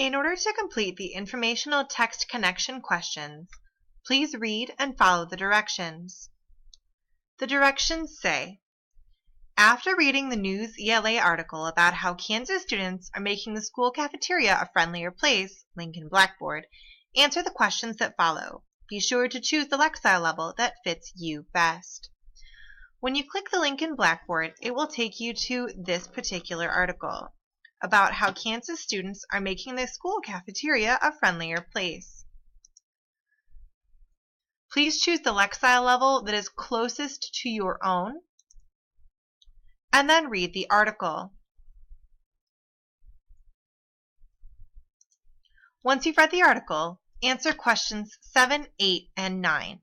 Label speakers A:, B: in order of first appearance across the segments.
A: In order to complete the informational text connection questions, please read and follow the directions. The directions say, after reading the News ELA article about how Kansas students are making the school cafeteria a friendlier place, Lincoln Blackboard, answer the questions that follow. Be sure to choose the Lexile level that fits you best. When you click the link in Blackboard, it will take you to this particular article about how Kansas students are making the school cafeteria a friendlier place. Please choose the Lexile level that is closest to your own, and then read the article. Once you've read the article, answer questions 7, 8, and 9.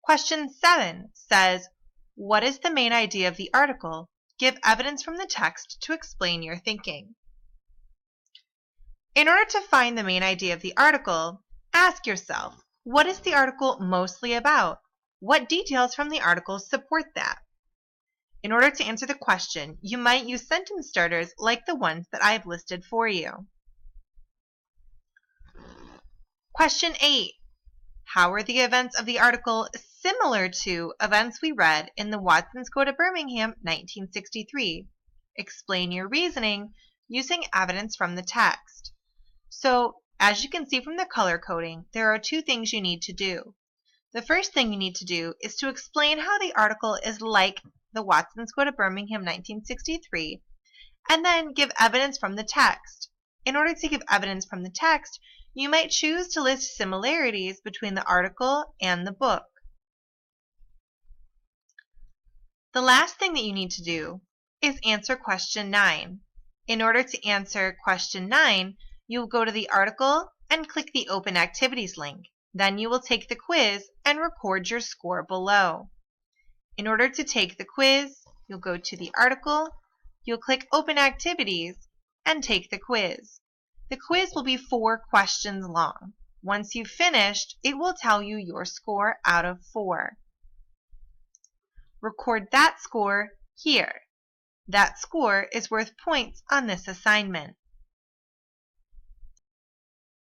A: Question 7 says, what is the main idea of the article? Give evidence from the text to explain your thinking. In order to find the main idea of the article, ask yourself, what is the article mostly about? What details from the article support that? In order to answer the question, you might use sentence starters like the ones that I have listed for you. Question 8. How are the events of the article similar to events we read in the Watsons Go to Birmingham 1963? Explain your reasoning using evidence from the text. So, as you can see from the color coding, there are two things you need to do. The first thing you need to do is to explain how the article is like the Watsons Go to Birmingham 1963, and then give evidence from the text. In order to give evidence from the text, you might choose to list similarities between the article and the book. The last thing that you need to do is answer question 9. In order to answer question 9, you will go to the article and click the Open Activities link. Then you will take the quiz and record your score below. In order to take the quiz, you'll go to the article, you'll click Open Activities, and take the quiz. The quiz will be 4 questions long. Once you've finished, it will tell you your score out of 4. Record that score here. That score is worth points on this assignment.